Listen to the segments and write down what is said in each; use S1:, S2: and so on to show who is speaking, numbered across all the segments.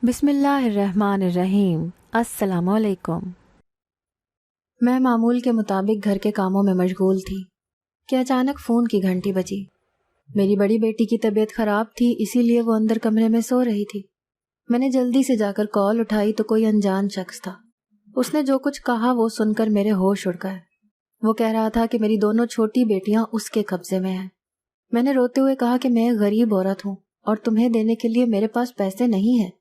S1: بسم اللہ الرحمن الرحیم۔ السلام علیکم۔ میں معمول کے مطابق گھر کے کاموں میں مشغول تھی کہ اچانک فون کی گھنٹی بجی۔ میری بڑی بیٹی کی طبیعت خراب تھی، اسی لیے وہ اندر کمرے میں سو رہی تھی۔ میں نے جلدی سے جا کر کال اٹھائی تو کوئی انجان شخص تھا۔ اس نے جو کچھ کہا وہ سن کر میرے ہوش اڑ گئے۔ وہ کہہ رہا تھا کہ میری دونوں چھوٹی بیٹیاں اس کے قبضے میں ہیں۔ میں نے روتے ہوئے کہا کہ میں ایک غریب عورت ہوں اور تمہیں دینے کے لیے میرے پاس پیسے نہیں ہیں۔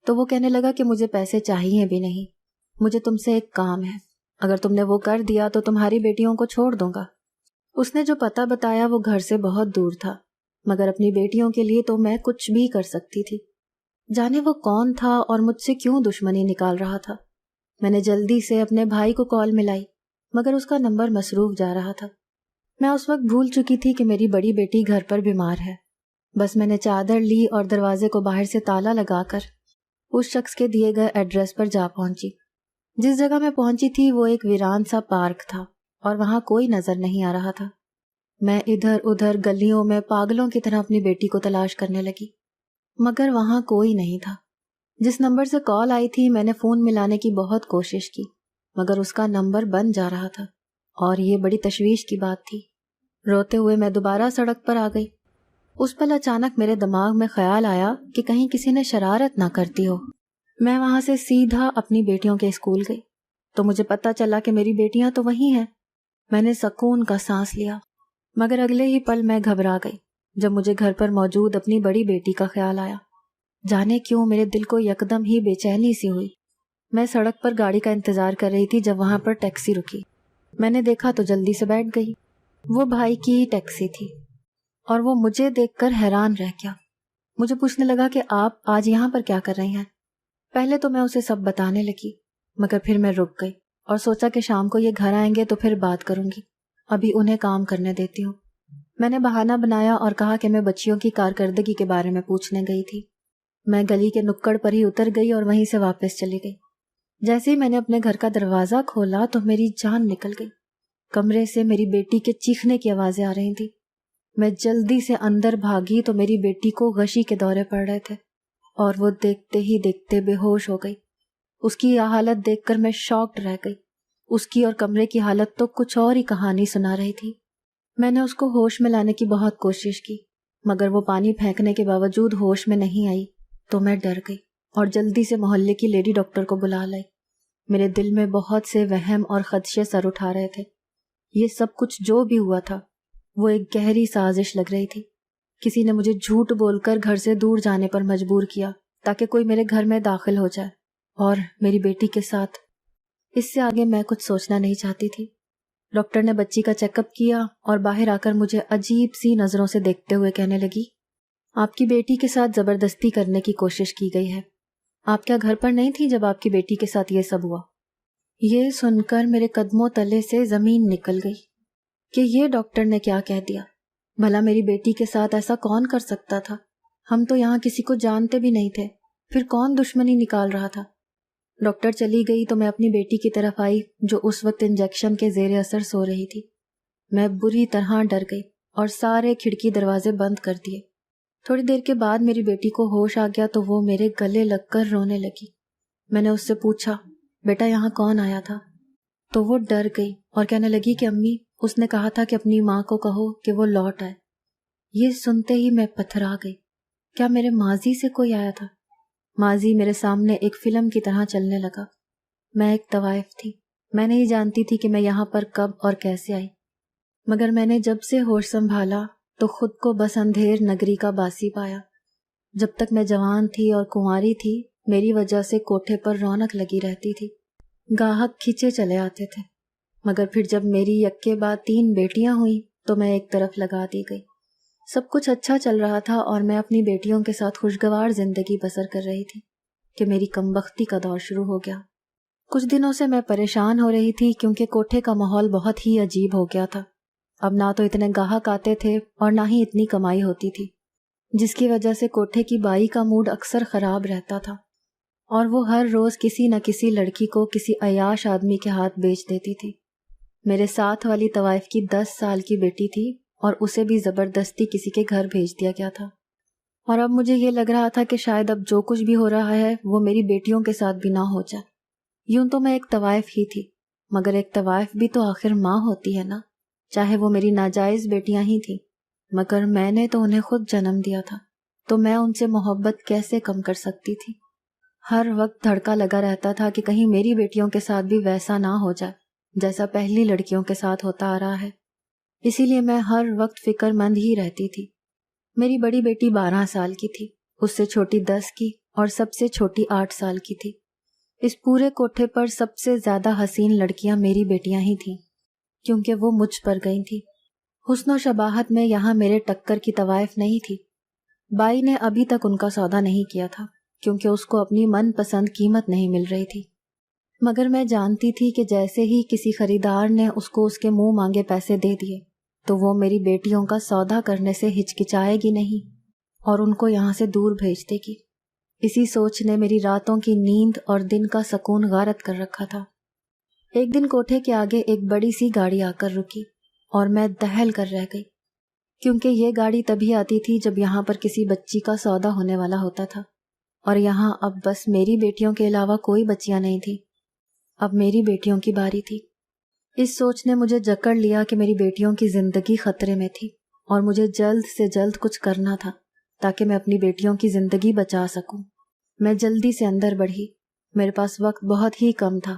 S1: تو وہ کہنے لگا کہ مجھے پیسے چاہیے بھی نہیں، مجھے تم سے ایک کام ہے، اگر تم نے وہ کر دیا تو تمہاری بیٹیوں کو چھوڑ دوں گا۔ اس نے جو پتہ بتایا وہ گھر سے بہت دور تھا، مگر اپنی بیٹیوں کے لیے تو میں کچھ بھی کر سکتی تھی۔ جانے وہ کون تھا اور مجھ سے کیوں دشمنی نکال رہا تھا۔ میں نے جلدی سے اپنے بھائی کو کال ملائی، مگر اس کا نمبر مصروف جا رہا تھا۔ میں اس وقت بھول چکی تھی کہ میری بڑی بیٹی گھر پر بیمار ہے۔ بس میں نے چادر لی اور دروازے کو باہر سے تالا لگا کر اس شخص کے دیے گئے ایڈریس پر جا پہنچی۔ جس جگہ میں پہنچی تھی وہ ایک ویران سا پارک تھا اور وہاں کوئی نظر نہیں آ رہا تھا۔ میں ادھر ادھر گلیوں میں پاگلوں کی طرح اپنی بیٹی کو تلاش کرنے لگی، مگر وہاں کوئی نہیں تھا۔ جس نمبر سے کال آئی تھی میں نے فون ملانے کی بہت کوشش کی، مگر اس کا نمبر بند جا رہا تھا اور یہ بڑی تشویش کی بات تھی۔ روتے ہوئے میں دوبارہ سڑک پر آ گئی۔ اس پل اچانک میرے دماغ میں خیال آیا کہ کہیں کسی نے شرارت نہ کرتی ہو۔ میں وہاں سے سیدھا اپنی بیٹیوں کے اسکول گئی تو مجھے پتہ چلا کہ میری بیٹیاں تو وہیں ہیں۔ میں نے سکون کا سانس لیا، مگر اگلے ہی پل میں گھبرا گئی جب مجھے گھر پر موجود اپنی بڑی بیٹی کا خیال آیا۔ جانے کیوں میرے دل کو یکدم ہی بے چینی سی ہوئی۔ میں سڑک پر گاڑی کا انتظار کر رہی تھی جب وہاں پر ٹیکسی رکی۔ میں نے دیکھا تو جلدی سے بیٹھ گئی۔ وہ بھائی کی ہی ٹیکسی تھی اور وہ مجھے دیکھ کر حیران رہ گیا۔ مجھے پوچھنے لگا کہ آپ آج یہاں پر کیا کر رہی ہیں؟ پہلے تو میں اسے سب بتانے لگی، مگر پھر میں رک گئی اور سوچا کہ شام کو یہ گھر آئیں گے تو پھر بات کروں گی، ابھی انہیں کام کرنے دیتی ہوں۔ میں نے بہانہ بنایا اور کہا کہ میں بچیوں کی کارکردگی کے بارے میں پوچھنے گئی تھی۔ میں گلی کے نکڑ پر ہی اتر گئی اور وہیں سے واپس چلی گئی۔ جیسے ہی میں نے اپنے گھر کا دروازہ کھولا تو میری جان نکل گئی۔ کمرے سے میری بیٹی کے چیخنے کی آوازیں آ رہی تھیں۔ میں جلدی سے اندر بھاگی تو میری بیٹی کو غشی کے دورے پڑ رہے تھے اور وہ دیکھتے ہی دیکھتے بے ہوش ہو گئی۔ اس کی یہ حالت دیکھ کر میں شاکڈ رہ گئی۔ اس کی اور کمرے کی حالت تو کچھ اور ہی کہانی سنا رہی تھی۔ میں نے اس کو ہوش میں لانے کی بہت کوشش کی، مگر وہ پانی پھینکنے کے باوجود ہوش میں نہیں آئی تو میں ڈر گئی اور جلدی سے محلے کی لیڈی ڈاکٹر کو بلا لائی۔ میرے دل میں بہت سے وہم اور خدشے سر اٹھا رہے تھے۔ یہ سب کچھ جو بھی ہوا تھا وہ ایک گہری سازش لگ رہی تھی۔ کسی نے مجھے جھوٹ بول کر گھر سے دور جانے پر مجبور کیا تاکہ کوئی میرے گھر میں داخل ہو جائے اور میری بیٹی کے ساتھ۔ اس سے آگے میں کچھ سوچنا نہیں چاہتی تھی۔ ڈاکٹر نے بچی کا چیک اپ کیا اور باہر آ کر مجھے عجیب سی نظروں سے دیکھتے ہوئے کہنے لگی، آپ کی بیٹی کے ساتھ زبردستی کرنے کی کوشش کی گئی ہے۔ آپ کیا گھر پر نہیں تھی جب آپ کی بیٹی کے ساتھ یہ سب ہوا؟ یہ سن کر میرے قدموں تلے سے زمین نکل گئی کہ یہ ڈاکٹر نے کیا کہہ دیا۔ بھلا میری بیٹی کے ساتھ ایسا کون کر سکتا تھا؟ ہم تو یہاں کسی کو جانتے بھی نہیں تھے، پھر کون دشمنی نکال رہا تھا؟ ڈاکٹر چلی گئی تو میں اپنی بیٹی کی طرف آئی جو اس وقت انجیکشن کے زیر اثر سو رہی تھی۔ میں بری طرح ڈر گئی اور سارے کھڑکی دروازے بند کر دیے۔ تھوڑی دیر کے بعد میری بیٹی کو ہوش آ گیا تو وہ میرے گلے لگ کر رونے لگی۔ میں نے اس سے پوچھا، بیٹا یہاں کون آیا تھا؟ تو وہ ڈر گئی اور کہنے لگی کہ امی، اس نے کہا تھا کہ اپنی ماں کو کہو کہ وہ لوٹ آئے۔ یہ سنتے ہی میں پتھرا گئی۔ کیا میرے ماضی سے کوئی آیا تھا؟ ماضی میرے سامنے ایک فلم کی طرح چلنے لگا۔ میں ایک طوائف تھی، میں نہیں جانتی تھی کہ میں یہاں پر کب اور کیسے آئی، مگر میں نے جب سے ہوش سنبھالا تو خود کو بس اندھیر نگری کا باسی پایا۔ جب تک میں جوان تھی اور کنواری تھی میری وجہ سے کوٹھے پر رونق لگی رہتی تھی، گاہک کھینچے چلے آتے تھے، مگر پھر جب میری یک کے بعد 3 بیٹیاں ہوئیں تو میں ایک طرف لگا دی گئی۔ سب کچھ اچھا چل رہا تھا اور میں اپنی بیٹیوں کے ساتھ خوشگوار زندگی بسر کر رہی تھی کہ میری کمبختی کا دور شروع ہو گیا۔ کچھ دنوں سے میں پریشان ہو رہی تھی کیونکہ کوٹھے کا ماحول بہت ہی عجیب ہو گیا تھا۔ اب نہ تو اتنے گاہک آتے تھے اور نہ ہی اتنی کمائی ہوتی تھی، جس کی وجہ سے کوٹھے کی بائی کا موڈ اکثر خراب رہتا تھا اور وہ ہر روز کسی نہ کسی لڑکی کو کسی عیاش آدمی کے ہاتھ بیچ دیتی تھی۔ میرے ساتھ والی طوائف کی 10 سال کی بیٹی تھی اور اسے بھی زبردستی کسی کے گھر بھیج دیا گیا تھا اور اب مجھے یہ لگ رہا تھا کہ شاید اب جو کچھ بھی ہو رہا ہے وہ میری بیٹیوں کے ساتھ بھی نہ ہو جائے۔ یوں تو میں ایک طوائف ہی تھی، مگر ایک طوائف بھی تو آخر ماں ہوتی ہے نا، چاہے وہ میری ناجائز بیٹیاں ہی تھیں، مگر میں نے تو انہیں خود جنم دیا تھا، تو میں ان سے محبت کیسے کم کر سکتی تھی؟ ہر وقت دھڑکا لگا رہتا تھا کہ کہیں میری بیٹیوں کے ساتھ بھی ویسا نہ ہو جائے جیسا پہلی لڑکیوں کے ساتھ ہوتا آ رہا ہے۔ اسی لیے میں ہر وقت فکر مند ہی رہتی تھی۔ میری بڑی بیٹی 12 سال کی تھی، اس سے چھوٹی 10 کی اور سب سے چھوٹی 8 سال کی تھی۔ اس پورے کوٹھے پر سب سے زیادہ حسین لڑکیاں میری بیٹیاں ہی تھیں، کیونکہ وہ مجھ پر گئی تھیں۔ حسن و شباہت میں یہاں میرے ٹکر کی طوائف نہیں تھی۔ بائی نے ابھی تک ان کا سودا نہیں کیا تھا، کیونکہ اس کو اپنی من پسند قیمت نہیں مل رہی تھی، مگر میں جانتی تھی کہ جیسے ہی کسی خریدار نے اس کو اس کے منہ مانگے پیسے دے دیے تو وہ میری بیٹیوں کا سودا کرنے سے ہچکچائے گی نہیں اور ان کو یہاں سے دور بھیج دے گی۔ اسی سوچ نے میری راتوں کی نیند اور دن کا سکون غارت کر رکھا تھا۔ ایک دن کوٹھے کے آگے ایک بڑی سی گاڑی آ کر رکی اور میں دہل کر رہ گئی، کیونکہ یہ گاڑی تبھی آتی تھی جب یہاں پر کسی بچی کا سودا ہونے والا ہوتا تھا، اور یہاں اب بس میری بیٹیوں کے علاوہ کوئی بچیاں نہیں تھیں۔ اب میری بیٹیوں کی باری تھی۔ اس سوچ نے مجھے جکڑ لیا کہ میری بیٹیوں کی زندگی خطرے میں تھی اور مجھے جلد سے جلد کچھ کرنا تھا تاکہ میں اپنی بیٹیوں کی زندگی بچا سکوں۔ میں جلدی سے اندر بڑھی۔ میرے پاس وقت بہت ہی کم تھا۔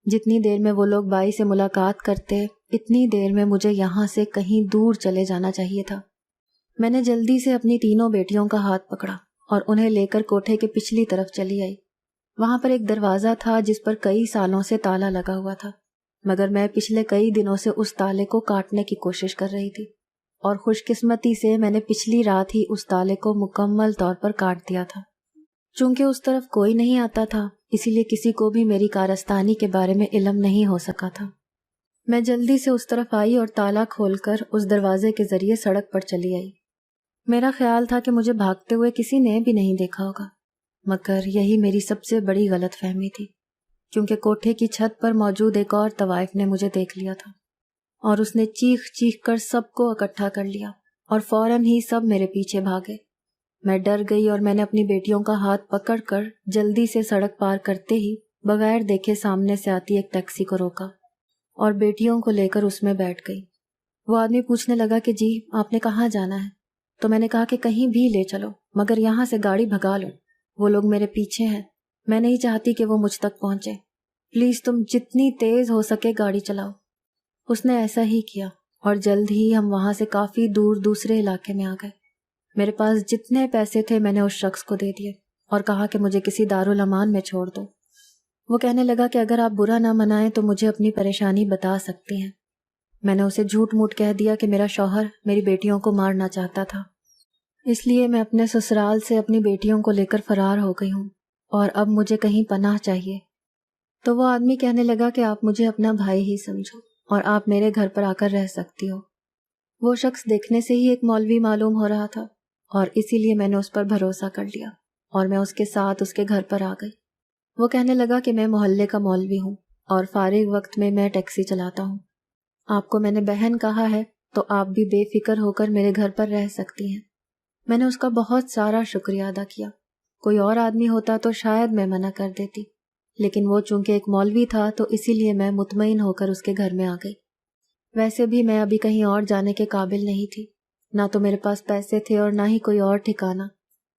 S1: جتنی دیر میں وہ لوگ بائی سے ملاقات کرتے، اتنی دیر میں مجھے یہاں سے کہیں دور چلے جانا چاہیے تھا۔ میں نے جلدی سے اپنی تینوں بیٹیوں کا ہاتھ پکڑا اور انہیں لے کر کوٹھے کے پچھلی طرف چلی آئی۔ وہاں پر ایک دروازہ تھا جس پر کئی سالوں سے تالا لگا ہوا تھا، مگر میں پچھلے کئی دنوں سے اس تالے کو کاٹنے کی کوشش کر رہی تھی، اور خوش قسمتی سے میں نے پچھلی رات ہی اس تالے کو مکمل طور پر کاٹ دیا تھا۔ چونکہ اس طرف کوئی نہیں آتا تھا، اسی لیے کسی کو بھی میری کارستانی کے بارے میں علم نہیں ہو سکا تھا۔ میں جلدی سے اس طرف آئی اور تالا کھول کر اس دروازے کے ذریعے سڑک پر چلی آئی۔ میرا خیال تھا کہ مجھے بھاگتے ہوئے کسی نے بھی نہیں دیکھا ہوگا، مگر یہی میری سب سے بڑی غلط فہمی تھی، کیونکہ کوٹھے کی چھت پر موجود ایک اور طوائف نے مجھے دیکھ لیا تھا، اور اس نے چیخ چیخ کر سب کو اکٹھا کر لیا اور فوراً ہی سب میرے پیچھے بھاگے۔ میں ڈر گئی اور میں نے اپنی بیٹیوں کا ہاتھ پکڑ کر جلدی سے سڑک پار کرتے ہی بغیر دیکھے سامنے سے آتی ایک ٹیکسی کو روکا اور بیٹیوں کو لے کر اس میں بیٹھ گئی۔ وہ آدمی پوچھنے لگا کہ جی آپ نے کہاں جانا ہے؟ تو میں نے کہا کہ کہیں بھی لے چلو، مگر یہاں سے گاڑی بھگا لو، وہ لوگ میرے پیچھے ہیں، میں نہیں چاہتی کہ وہ مجھ تک پہنچے، پلیز تم جتنی تیز ہو سکے گاڑی چلاؤ۔ اس نے ایسا ہی کیا اور جلد ہی ہم وہاں سے کافی دور دوسرے علاقے میں آ گئے۔ میرے پاس جتنے پیسے تھے میں نے اس شخص کو دے دیے اور کہا کہ مجھے کسی دارالامان میں چھوڑ دو۔ وہ کہنے لگا کہ اگر آپ برا نہ منائیں تو مجھے اپنی پریشانی بتا سکتی ہیں۔ میں نے اسے جھوٹ موٹ کہہ دیا کہ میرا شوہر میری بیٹیوں کو مارنا چاہتا تھا، اس لیے میں اپنے سسرال سے اپنی بیٹیوں کو لے کر فرار ہو گئی ہوں اور اب مجھے کہیں پناہ چاہیے۔ تو وہ آدمی کہنے لگا کہ آپ مجھے اپنا بھائی ہی سمجھو اور آپ میرے گھر پر آ کر رہ سکتی ہو۔ وہ شخص دیکھنے سے ہی ایک مولوی معلوم ہو رہا تھا اور اسی لیے میں نے اس پر بھروسہ کر لیا اور میں اس کے ساتھ اس کے گھر پر آ گئی۔ وہ کہنے لگا کہ میں محلے کا مولوی ہوں اور فارغ وقت میں ٹیکسی چلاتا ہوں۔ آپ کو میں نے بہن کہا ہے تو آپ بھی بے فکر ہو کر میرے گھر پر رہ سکتی ہیں۔ میں نے اس کا بہت سارا شکریہ ادا کیا۔ کوئی اور آدمی ہوتا تو شاید میں منع کر دیتی، لیکن وہ چونکہ ایک مولوی تھا تو اسی لیے میں مطمئن ہو کر اس کے گھر میں آ گئی۔ ویسے بھی میں ابھی کہیں اور جانے کے قابل نہیں تھی، نہ تو میرے پاس پیسے تھے اور نہ ہی کوئی اور ٹھکانہ،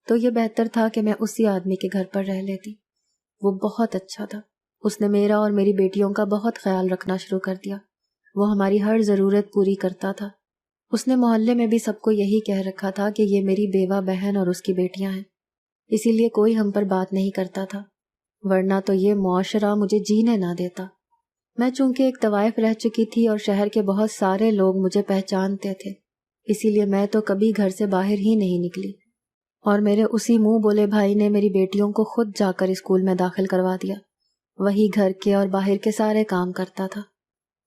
S1: تو یہ بہتر تھا کہ میں اسی آدمی کے گھر پر رہ لیتی۔ وہ بہت اچھا تھا، اس نے میرا اور میری بیٹیوں کا بہت خیال رکھنا شروع کر دیا۔ وہ ہماری ہر ضرورت پوری کرتا تھا۔ اس نے محلے میں بھی سب کو یہی کہہ رکھا تھا کہ یہ میری بیوہ بہن اور اس کی بیٹیاں ہیں، اسی لیے کوئی ہم پر بات نہیں کرتا تھا، ورنہ تو یہ معاشرہ مجھے جینے نہ دیتا۔ میں چونکہ ایک طوائف رہ چکی تھی اور شہر کے بہت سارے لوگ مجھے پہچانتے تھے، اسی لیے میں تو کبھی گھر سے باہر ہی نہیں نکلی، اور میرے اسی منہ بولے بھائی نے میری بیٹیوں کو خود جا کر اسکول میں داخل کروا دیا۔ وہی گھر کے اور باہر کے سارے کام کرتا تھا۔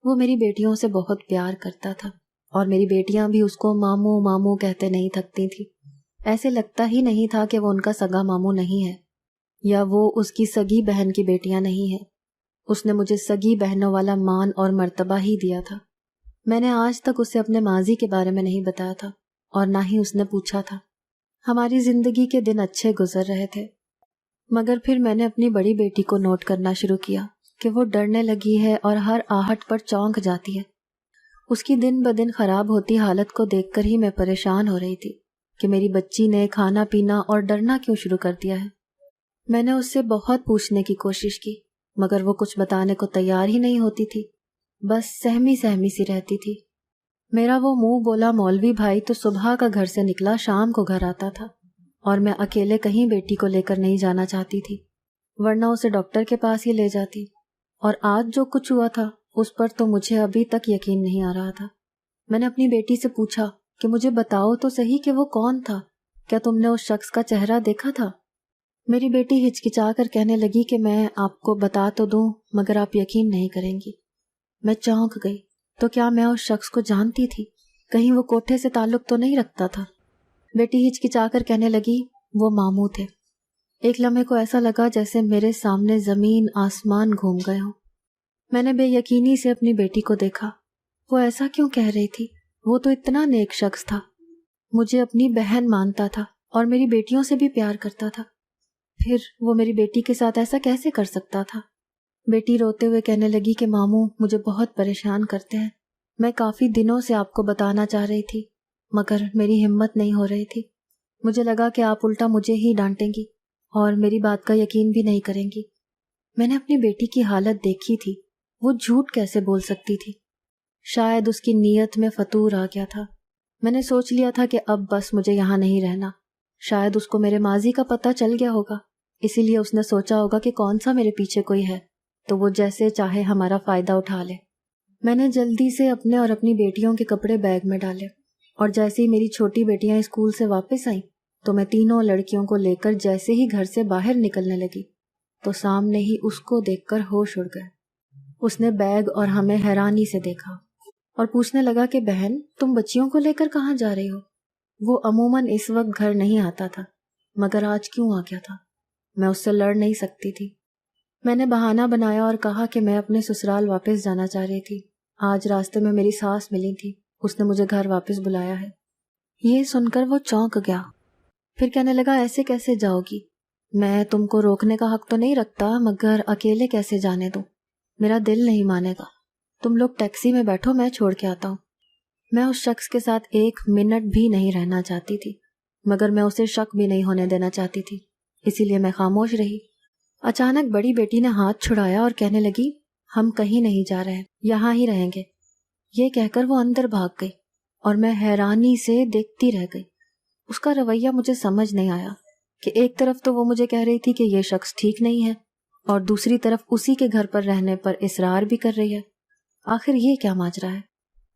S1: وہ میری بیٹیوں سے بہت پیار کرتا تھا اور میری بیٹیاں بھی اس کو ماموں ماموں کہتے نہیں تھکتی تھی۔ ایسے لگتا ہی نہیں تھا کہ وہ ان کا سگا ماموں نہیں ہے یا وہ اس کی سگی بہن کی بیٹیاں نہیں ہیں۔ اس نے مجھے سگی بہنوں والا مان اور مرتبہ ہی دیا تھا۔ میں نے آج تک اسے اپنے ماضی کے بارے میں نہیں بتایا تھا اور نہ ہی اس نے پوچھا تھا۔ ہماری زندگی کے دن اچھے گزر رہے تھے، مگر پھر میں نے اپنی بڑی بیٹی کو نوٹ کرنا شروع کیا کہ وہ ڈرنے لگی ہے اور ہر آہٹ پر چونک جاتی ہے۔ اس کی دن بدن خراب ہوتی حالت کو دیکھ کر ہی میں پریشان ہو رہی تھی کہ میری بچی نے کھانا پینا اور ڈرنا کیوں شروع کر دیا ہے۔ میں نے اس سے بہت پوچھنے کی کوشش کی، مگر وہ کچھ بتانے کو تیار ہی نہیں ہوتی تھی، بس سہمی سہمی سی رہتی تھی۔ میرا وہ منہ بولا مولوی بھائی تو صبح کا گھر سے نکلا شام کو گھر آتا تھا، اور میں اکیلے کہیں بیٹی کو لے کر نہیں جانا چاہتی تھی، ورنہ اسے ڈاکٹر کے پاس ہی لے جاتی۔ اور آج جو کچھ ہوا تھا اس پر تو مجھے ابھی تک یقین نہیں آ رہا تھا۔ میں نے اپنی بیٹی سے پوچھا کہ مجھے بتاؤ تو صحیح کہ وہ کون تھا، کیا تم نے اس شخص کا چہرہ دیکھا تھا؟ میری بیٹی ہچکچا کر کہنے لگی کہ میں آپ کو بتا تو دوں مگر آپ یقین نہیں کریں گی۔ میں چونک گئی، تو کیا میں اس شخص کو جانتی تھی؟ کہیں وہ کوٹھے سے تعلق تو نہیں رکھتا تھا؟ بیٹی ہچکچا کر کہنے لگی وہ ماموں تھے۔ ایک لمحے کو ایسا لگا جیسے میرے سامنے زمین آسمان گھوم گئے ہوں۔ میں نے بے یقینی سے اپنی بیٹی کو دیکھا۔ وہ ایسا کیوں کہہ رہی تھی؟ وہ تو اتنا نیک شخص تھا، مجھے اپنی بہن مانتا تھا اور میری بیٹیوں سے بھی پیار کرتا تھا، پھر وہ میری بیٹی کے ساتھ ایسا کیسے کر سکتا تھا؟ بیٹی روتے ہوئے کہنے لگی کہ ماموں مجھے بہت پریشان کرتے ہیں، میں کافی دنوں سے آپ کو بتانا چاہ رہی تھی مگر میری ہمت نہیں ہو رہی تھی۔ مجھے لگا کہ آپ الٹا مجھے ہی ڈانٹیں گی اور میری بات کا یقین بھی نہیں کریں گی۔ میں نے اپنی بیٹی کی حالت دیکھی تھی، وہ جھوٹ کیسے بول سکتی تھی؟ شاید اس کی نیت میں فتور آ گیا تھا۔ میں نے سوچ لیا تھا کہ اب بس مجھے یہاں نہیں رہنا۔ شاید اس کو میرے ماضی کا پتہ چل گیا ہوگا، اسی لیے اس نے سوچا ہوگا کہ کون سا میرے پیچھے کوئی ہے تو وہ جیسے چاہے ہمارا فائدہ اٹھا لے۔ میں نے جلدی سے اپنے اور اپنی بیٹیوں کے کپڑے بیگ میں ڈالے، اور جیسے ہی میری چھوٹی بیٹیاں اسکول سے واپس آئیں تو میں تینوں لڑکیوں کو لے کر جیسے ہی گھر سے باہر نکلنے لگی تو سامنے ہی اس کو دیکھ کر ہوش اڑ گئے۔ اس نے بیگ اور ہمیں حیرانی سے دیکھا اور پوچھنے لگا کہ بہن تم بچیوں کو لے کر کہاں جا رہی ہو؟ وہ عموماً اس وقت گھر نہیں آتا تھا، مگر آج کیوں آ گیا تھا؟ میں اس سے لڑ نہیں سکتی تھی۔ میں نے بہانہ بنایا اور کہا کہ میں اپنے سسرال واپس جانا چاہ رہی تھی، آج راستے میں میری ساس ملی تھی، اس نے مجھے گھر واپس بلایا ہے۔ یہ سن کر وہ چونک گیا، پھر کہنے لگا ایسے کیسے جاؤ گی؟ میں تم کو روکنے کا حق تو نہیں رکھتا، مگر اکیلے کیسے جانے دوں؟ میرا دل نہیں مانے گا، تم لوگ ٹیکسی میں بیٹھو، میں چھوڑ کے آتا ہوں۔ میں اس شخص کے ساتھ ایک منٹ بھی نہیں رہنا چاہتی تھی، مگر میں اسے شک بھی نہیں ہونے دینا چاہتی تھی، اسی لیے میں خاموش رہی۔ اچانک بڑی بیٹی نے ہاتھ چھڑایا اور کہنے لگی ہم کہیں نہیں جا رہے، یہاں ہی رہیں گے۔ یہ کہہ کر وہ اندر بھاگ گئی اور میں حیرانی سے دیکھتی رہ گئی۔ اس کا رویہ مجھے سمجھ نہیں آیا کہ ایک طرف تو وہ مجھے کہہ رہی تھی کہ یہ شخص ٹھیک نہیں ہے اور دوسری طرف اسی کے گھر پر رہنے پر اصرار بھی کر رہی ہے۔ آخر یہ کیا ماجرا ہے؟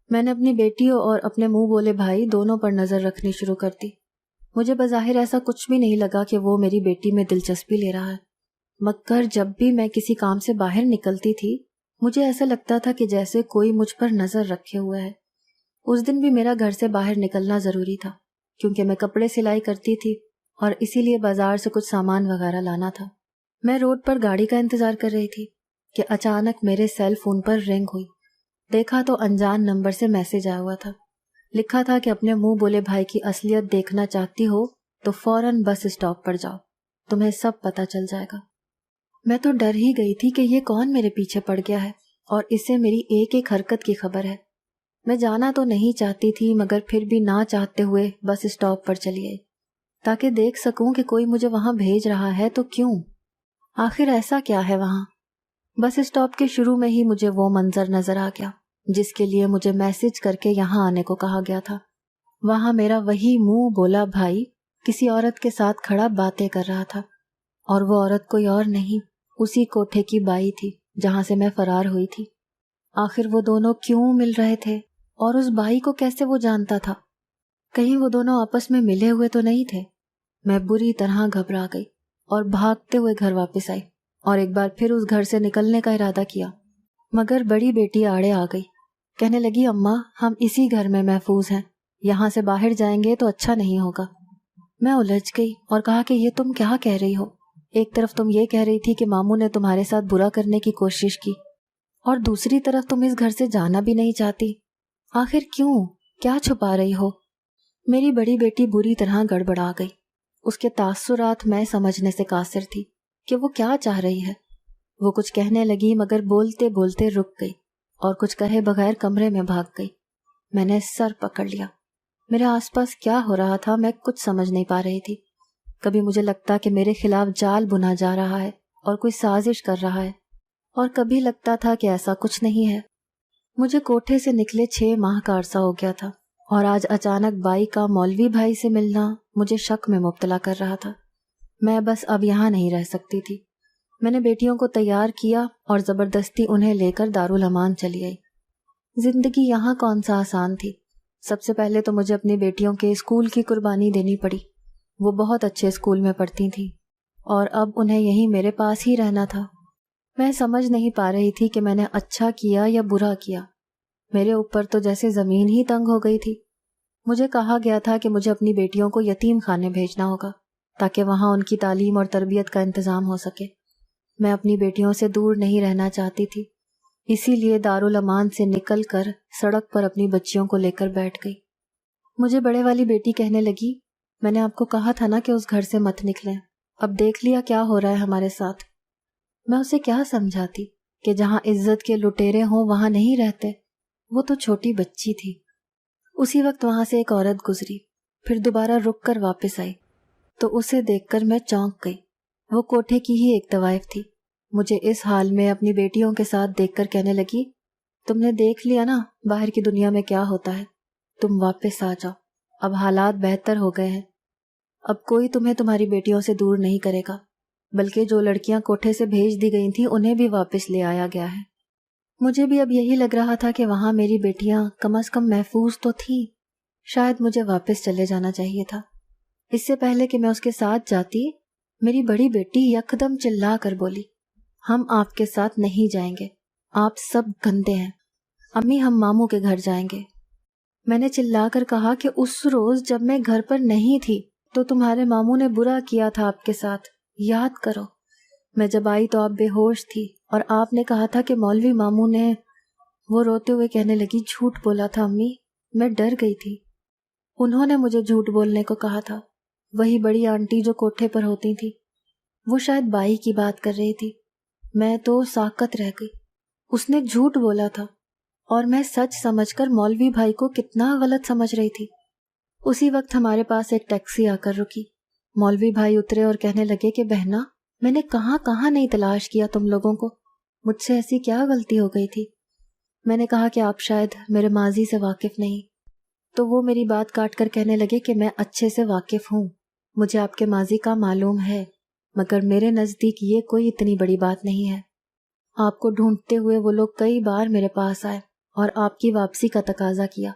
S1: میں نے اپنی بیٹیوں اور اپنے منہ بولے بھائی دونوں پر نظر رکھنی شروع کر دی۔ مجھے بظاہر ایسا کچھ بھی نہیں لگا کہ وہ میری بیٹی میں دلچسپی لے رہا ہے، مگر جب بھی میں کسی کام سے باہر نکلتی تھی مجھے ایسا لگتا تھا کہ جیسے کوئی مجھ پر نظر رکھے ہوئے ہے۔ اس دن بھی میرا گھر سے باہر نکلنا ضروری تھا کیونکہ میں کپڑے سلائی کرتی تھی اور اسی لیے بازار سے کچھ سامان وغیرہ لانا تھا۔ میں روڈ پر گاڑی کا انتظار کر رہی تھی کہ اچانک میرے سیل فون پر رنگ ہوئی۔ دیکھا تو انجان نمبر سے میسج آیا ہوا تھا، لکھا تھا کہ اپنے منہ بولے بھائی کی اصلیت دیکھنا چاہتی ہو تو فوراً بس اسٹاپ پر جاؤ، تمہیں سب پتہ چل جائے گا۔ میں تو ڈر ہی گئی تھی کہ یہ کون میرے پیچھے پڑ گیا ہے اور اسے میری ایک ایک حرکت کی خبر ہے۔ میں جانا تو نہیں چاہتی تھی مگر پھر بھی نہ چاہتے ہوئے بس اسٹاپ پر چلی گئی تاکہ دیکھ سکوں کہ کوئی مجھے وہاں بھیج رہا ہے تو کیوں، آخر ایسا کیا ہے وہاں۔ بس اسٹاپ کے شروع میں ہی مجھے وہ منظر نظر آ گیا جس کے لیے مجھے میسج کر کے یہاں آنے کو کہا گیا تھا۔ وہاں میرا وہی منہ بولا بھائی کسی عورت کے ساتھ کھڑا باتیں کر رہا تھا، اور وہ عورت کوئی اور نہیں اسی کوٹھے کی بائی تھی جہاں سے میں فرار ہوئی تھی۔ آخر وہ دونوں کیوں مل رہے تھے اور اس بائی کو کیسے وہ جانتا تھا؟ کہیں وہ دونوں آپس میں ملے ہوئے تو نہیں تھے؟ میں بری طرح گھبرا گئی اور بھاگتے ہوئے گھر واپس آئی اور ایک بار پھر اس گھر سے نکلنے کا ارادہ کیا، مگر بڑی بیٹی آڑے آ گئی، کہنے لگی اماں ہم اسی گھر میں محفوظ ہیں، یہاں سے باہر جائیں گے تو اچھا نہیں ہوگا۔ میں الجھ گئی اور کہا کہ یہ تم کیا کہہ رہی ہو؟ ایک طرف تم یہ کہہ رہی تھی کہ ماموں نے تمہارے ساتھ برا کرنے کی کوشش کی اور دوسری طرف تم اس گھر سے جانا بھی نہیں چاہتی، آخر کیوں؟ کیا چھپا رہی ہو؟ میری بڑی بیٹی بری طرح گڑبڑا گئی اس کے تاثرات میں سمجھنے سے قاصر تھی کہ وہ کیا چاہ رہی ہے۔ وہ کچھ کہنے لگی مگر بولتے بولتے رک گئی اور کچھ کہے بغیر کمرے میں بھاگ گئی۔ میں نے سر پکڑ لیا۔ میرے آس پاس کیا ہو رہا تھا میں کچھ سمجھ نہیں پا رہی تھی۔ کبھی مجھے لگتا کہ میرے خلاف جال بنا جا رہا ہے اور کوئی سازش کر رہا ہے، اور کبھی لگتا تھا کہ ایسا کچھ نہیں ہے۔ مجھے کوٹھے سے نکلے 6 ماہ کا عرصہ ہو گیا تھا، اور آج اچانک بائی کا مولوی بھائی سے ملنا مجھے شک میں مبتلا کر رہا تھا۔ میں بس اب یہاں نہیں رہ سکتی تھی۔ میں نے بیٹیوں کو تیار کیا اور زبردستی انہیں لے کر دارالامان چلی آئی۔ زندگی یہاں کون سا آسان تھی۔ سب سے پہلے تو مجھے اپنی بیٹیوں کے اسکول کی قربانی دینی پڑی۔ وہ بہت اچھے اسکول میں پڑھتی تھیں اور اب انہیں یہیں میرے پاس ہی رہنا تھا۔ میں سمجھ نہیں پا رہی تھی کہ میں نے اچھا کیا یا برا کیا۔ میرے اوپر تو جیسے زمین ہی تنگ ہو گئی تھی۔ مجھے کہا گیا تھا کہ مجھے اپنی بیٹیوں کو یتیم خانے بھیجنا ہوگا تاکہ وہاں ان کی تعلیم اور تربیت کا انتظام ہو سکے۔ میں اپنی بیٹیوں سے دور نہیں رہنا چاہتی تھی، اسی لیے دارالامان سے نکل کر سڑک پر اپنی بچیوں کو لے کر بیٹھ گئی۔ مجھے بڑے والی بیٹی کہنے لگی، میں نے آپ کو کہا تھا نا کہ اس گھر سے مت نکلیں، اب دیکھ لیا کیا ہو رہا ہے ہمارے ساتھ۔ میں اسے کیا سمجھاتی کہ جہاں عزت کے لٹیرے ہوں وہاں نہیں رہتے۔ وہ تو چھوٹی بچی تھی۔ اسی وقت وہاں سے ایک عورت گزری، پھر دوبارہ رک کر واپس آئی تو اسے دیکھ کر میں چونک گئی۔ وہ کوٹھے کی ہی ایک طوائف تھی۔ مجھے اس حال میں اپنی بیٹیوں کے ساتھ دیکھ کر کہنے لگی، تم نے دیکھ لیا نا باہر کی دنیا میں کیا ہوتا ہے، تم واپس آ جاؤ، اب حالات بہتر ہو گئے ہیں، اب کوئی تمہیں تمہاری بیٹیوں سے دور نہیں کرے گا، بلکہ جو لڑکیاں کوٹھے سے بھیج دی گئی تھیں انہیں بھی واپس لے آیا گیا ہے۔ مجھے بھی اب یہی لگ رہا تھا کہ وہاں میری بیٹیاں کم از کم محفوظ تو تھیں۔ شاید مجھے واپس چلے جانا چاہیے تھا۔ اس سے پہلے کہ میں اس کے ساتھ جاتی، میری بڑی بیٹی یکدم چلا کر بولی، ہم آپ کے ساتھ نہیں جائیں گے، آپ سب گندے ہیں، امی ہم ماموں کے گھر جائیں گے۔ میں نے چلا کر کہا کہ اس روز جب میں گھر پر نہیں تھی تو تمہارے ماموں نے برا کیا تھا آپ کے ساتھ، یاد کرو۔ میں جب آئی تو آپ بے ہوش تھی اور آپ نے کہا تھا کہ مولوی ماموں نے۔ وہ روتے ہوئے کہنے لگی، جھوٹ بولا تھا امی، میں ڈر گئی تھی، انہوں نے مجھے جھوٹ بولنے کو کہا تھا۔ وہی بڑی آنٹی جو کوٹھے پر ہوتی تھی، وہ شاید بائی کی بات کر رہی تھی۔ میں تو ساکت رہ گئی۔ اس نے جھوٹ بولا تھا اور میں سچ سمجھ کر مولوی بھائی کو کتنا غلط سمجھ رہی تھی۔ اسی وقت ہمارے پاس ایک ٹیکسی آ کر رکی۔ مولوی بھائی اترے اور کہنے لگے کہ بہنا، میں نے کہاں کہاں نہیں تلاش کیا تم لوگوں کو، مجھ سے ایسی کیا غلطی ہو گئی تھی۔ میں نے کہا کہ آپ شاید میرے ماضی سے واقف نہیں، تو وہ میری بات کاٹ کر کہنے لگے کہ میں اچھے سے واقف ہوں، مجھے آپ کے ماضی کا معلوم ہے، مگر میرے نزدیک یہ کوئی اتنی بڑی بات نہیں ہے۔ آپ کو ڈھونڈتے ہوئے وہ لوگ کئی بار میرے پاس آئے اور آپ کی واپسی کا تقاضا کیا،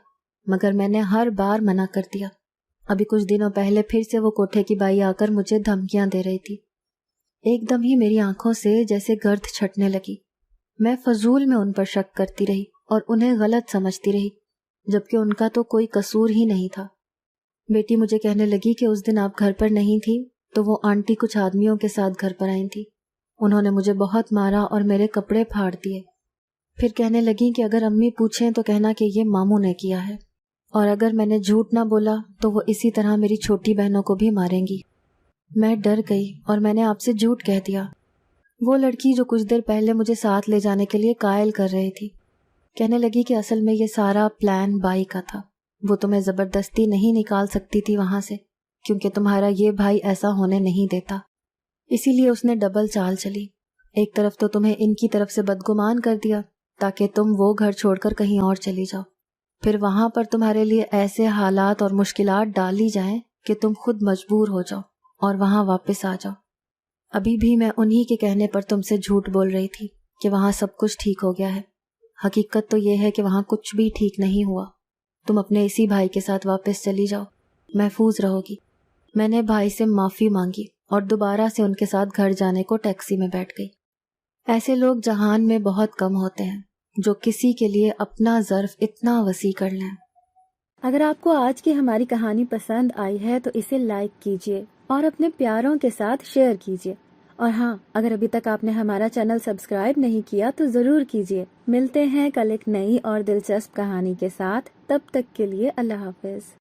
S1: مگر میں نے ہر بار منع کر دیا۔ ابھی کچھ دنوں پہلے پھر سے وہ کوٹھے کی بائی آ کر مجھے دھمکیاں دے رہی تھی۔ ایک دم ہی میری آنکھوں سے جیسے گرد چھٹنے لگی۔ میں فضول میں ان پر شک کرتی رہی اور انہیں غلط سمجھتی رہی، جبکہ ان کا تو کوئی قصور ہی نہیں تھا۔ بیٹی مجھے کہنے لگی کہ اس دن آپ گھر پر نہیں تھی تو وہ آنٹی کچھ آدمیوں کے ساتھ گھر پر آئی تھی، انہوں نے مجھے بہت مارا اور میرے کپڑے پھاڑ دیے۔ پھر کہنے لگی کہ اگر امی پوچھیں تو کہنا کہ یہ ماموں نے کیا ہے، اور اگر میں نے جھوٹ نہ بولا تو وہ اسی طرح میری چھوٹی بہنوں کو بھی ماریں گی۔ میں ڈر گئی اور میں نے آپ سے جھوٹ کہہ دیا۔ وہ لڑکی جو کچھ دیر پہلے مجھے ساتھ لے جانے کے لیے قائل کر رہی تھی، کہنے لگی کہ اصل میں یہ سارا پلان بائی کا تھا، وہ تمہیں زبردستی نہیں نکال سکتی تھی وہاں سے، کیونکہ تمہارا یہ بھائی ایسا ہونے نہیں دیتا، اسی لیے اس نے ڈبل چال چلی۔ ایک طرف تو تمہیں ان کی طرف سے بدگمان کر دیا تاکہ تم وہ گھر چھوڑ کر کہیں اور چلی جاؤ، پھر وہاں پر تمہارے لیے ایسے حالات اور مشکلات ڈالی جائیں کہ تم خود مجبور ہو جاؤ اور وہاں واپس آ جاؤ۔ ابھی بھی میں انہی کے کہنے پر تم سے جھوٹ بول رہی تھی کہ وہاں سب کچھ ٹھیک ہو گیا ہے۔ حقیقت تو یہ ہے کہ وہاں کچھ بھی ٹھیک نہیں ہوا۔ تم اپنے اسی بھائی کے ساتھ واپس چلی جاؤ، محفوظ رہو گی۔ میں نے بھائی سے معافی مانگی اور دوبارہ سے ان کے ساتھ گھر جانے کو ٹیکسی میں بیٹھ گئی۔ ایسے لوگ جہان میں بہت کم ہوتے ہیں جو کسی کے لیے اپنا ظرف اتنا وسیع کر لیں۔
S2: اگر آپ کو آج کی ہماری کہانی پسند آئی ہے تو اسے لائک کیجیے اور اپنے پیاروں کے ساتھ شیئر کیجیے، اور ہاں، اگر ابھی تک آپ نے ہمارا چینل سبسکرائب نہیں کیا تو ضرور کیجیے۔ ملتے ہیں کل ایک نئی اور دلچسپ کہانی کے ساتھ، تب تک کے لیے اللہ حافظ۔